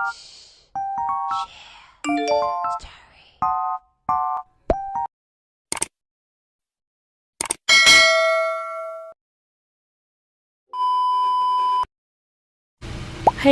Hi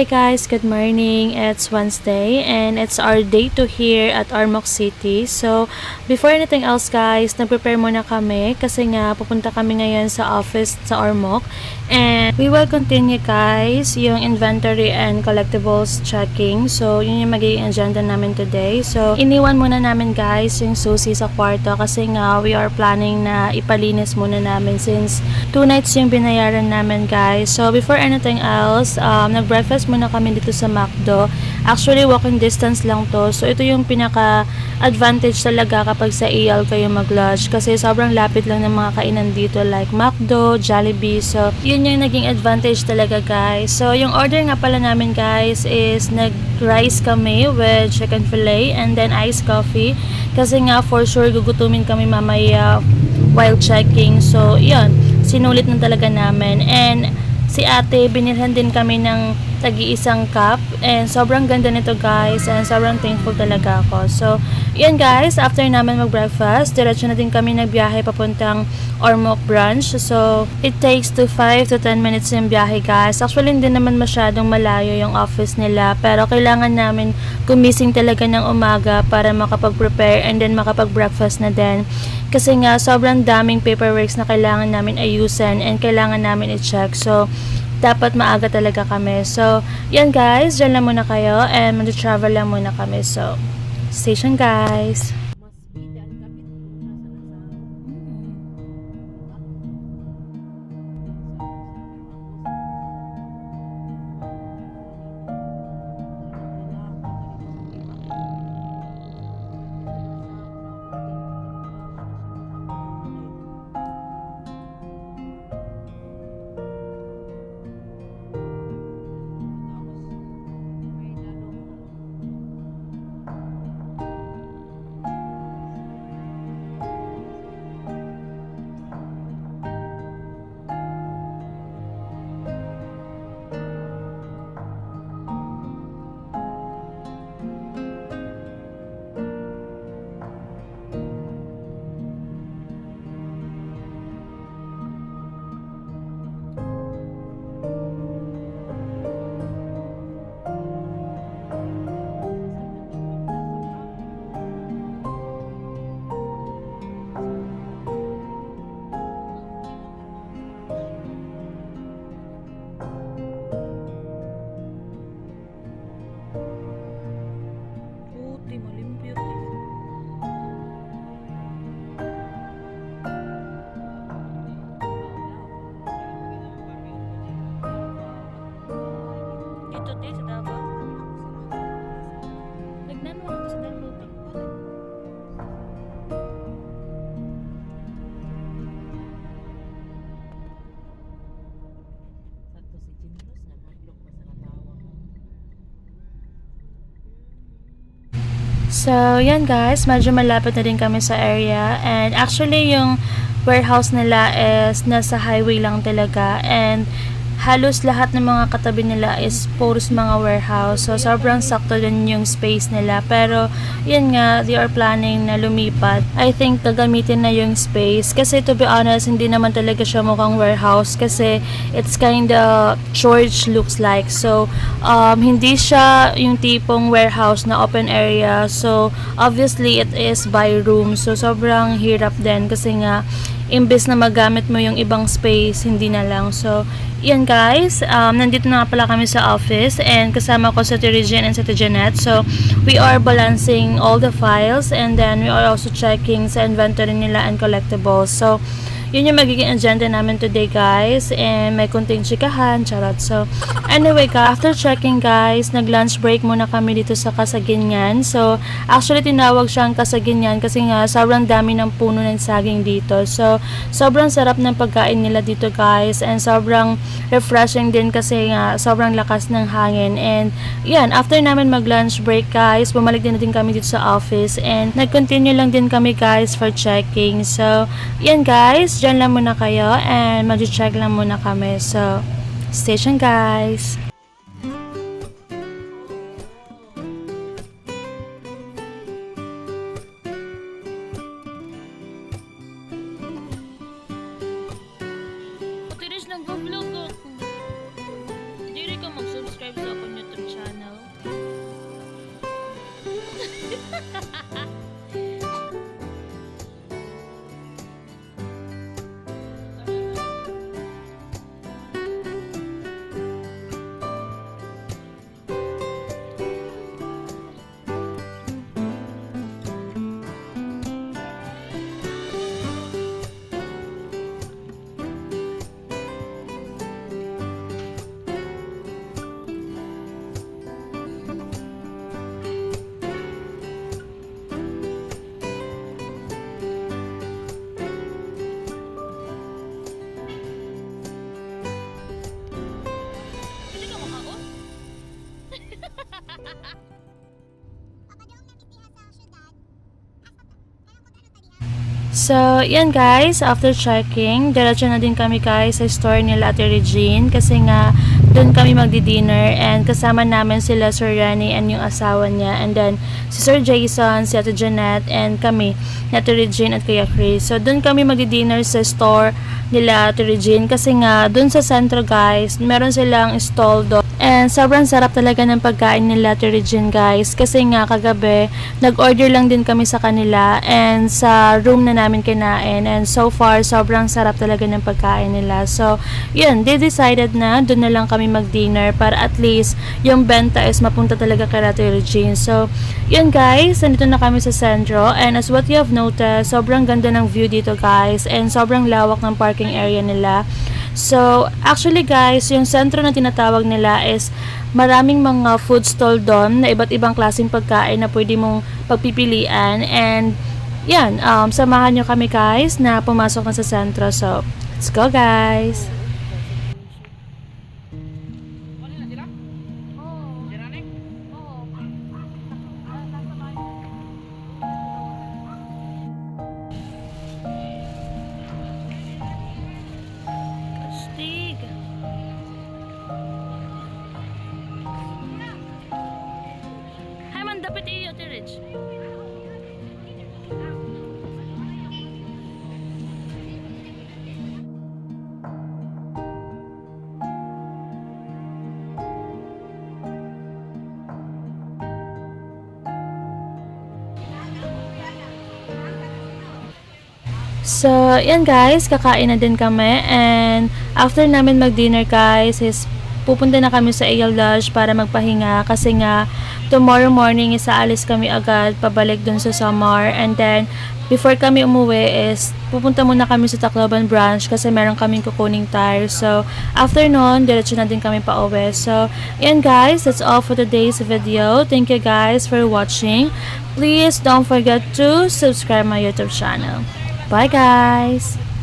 guys, good morning. It's Wednesday and it's our day 2 here at Ormoc City. So, before anything else guys, nag-prepare muna kami kasi nga pupunta kami ngayon sa office sa Ormoc. And we will continue guys yung inventory and collectibles checking. So, yun yung magiging agenda namin today. So, iniwan muna namin guys yung susi sa kwarto kasi nga we are planning na ipalinis muna namin since 2 nights yung binayaran namin guys. So, before anything else, nag-breakfast muna kami dito sa McDo. Actually, walking distance lang to. So, ito yung pinaka-advantage talaga kapag sa EL kayo mag-lunch. Kasi sobrang lapit lang ng mga kainan dito like McDo, Jollibee. So, yun yung naging advantage talaga guys. So, yung order nga pala namin guys is nag-rice kami with chicken fillet and then iced coffee. Kasi nga for sure gugutumin kami mamaya while checking. So, yun. Sinulit na talaga namin. And si ate, binilhan din kami ng tagi-isang cup and sobrang ganda nito guys and sobrang thankful talaga ako. So, yan guys, after namin mag-breakfast, diretso na din kami nagbiyahe papuntang Ormoc branch. So, it takes to 5 to 10 minutes yung biyahe guys. Actually, hindi naman masyadong malayo yung office nila pero kailangan namin gumising talaga ng umaga para makapag-prepare and then makapag-breakfast na din. Kasi nga, sobrang daming paperworks na kailangan namin ayusin and kailangan namin i-check. So, dapat maaga talaga kami. So, yan guys, dyan lang muna kayo and mag-travel lang muna kami. So, station guys. So, yan guys, medyo malapit na din kami sa area and actually yung warehouse nila is nasa highway lang talaga and halos lahat ng mga katabi nila is puros mga warehouse. So, sobrang sakto din yung space nila. Pero, yun nga, they are planning na lumipat. I think gagamitin na yung space. Kasi, to be honest, hindi naman talaga siya mukhang warehouse. Kasi, it's kinda church looks like. So, hindi siya yung tipong warehouse na open area. So, obviously, it is by room. So, sobrang hirap din. Kasi nga, imbes na magamit mo yung ibang space, hindi na lang. So, yan guys, nandito na nga pala kami sa office and kasama ko sa Regine and sa Jeanette. So, we are balancing all the files and then we are also checking sa inventory nila and collectibles. So, yun yung magiging agenda namin today guys and may kunting chikahan, charot. So anyway after checking guys, nag lunch break muna kami dito sa Kasaginyan. So actually tinawag siyang Kasaginyan kasi nga sobrang dami ng puno ng saging dito. So sobrang sarap ng pagkain nila dito guys and sobrang refreshing din kasi nga sobrang lakas ng hangin. And yan, after namin mag lunch break guys, bumalik din kami dito sa office and nag-continue lang din kami guys for checking. So yan guys, dyan lang muna kayo and mag-check lang muna kami. So, stay tuned guys. So, yan guys, after checking, diretso na din kami guys sa store nila Ate Regine kasi nga doon kami magdi-dinner and kasama namin sila Sir Rani and yung asawa niya and then si Sir Jason, si Ate Jeanette and kami ni Ate Regine at Kuya Chris. So, doon kami magdi-dinner sa store nila Ate Regine kasi nga doon sa sentro guys, meron silang stall doon. And sobrang sarap talaga ng pagkain nila Ate Regine guys kasi nga kagabi nag-order lang din kami sa kanila and sa room na namin kinain and so far sobrang sarap talaga ng pagkain nila. So yun, they decided na doon na lang kami mag-dinner para at least yung benta is mapunta talaga kay Ate Regine. So yun guys, nandito na kami sa sentro and as what you have noticed, sobrang ganda ng view dito guys and sobrang lawak ng parking area nila. So, actually guys, yung sentro na tinatawag nila is maraming mga food stall doon na iba't ibang klaseng pagkain na pwede mong pagpipilian. And, yan, samahan nyo kami guys na pumasok na sa sentro. So, let's go guys! Stig! Hay man dapat iyo, Ate Reg. So, yan guys, kakain na din kami and after namin mag-dinner guys is pupunta na kami sa AL Lodge para magpahinga kasi nga tomorrow morning is aalis kami agad pabalik dun sa Samar and then before kami umuwi is pupunta muna kami sa Tacloban branch kasi meron kaming kukuning tire. So, after nun, diretso na din kami pa uwi. So, yan guys, that's all for today's video. Thank you guys for watching. Please don't forget to subscribe my YouTube channel. Bye guys!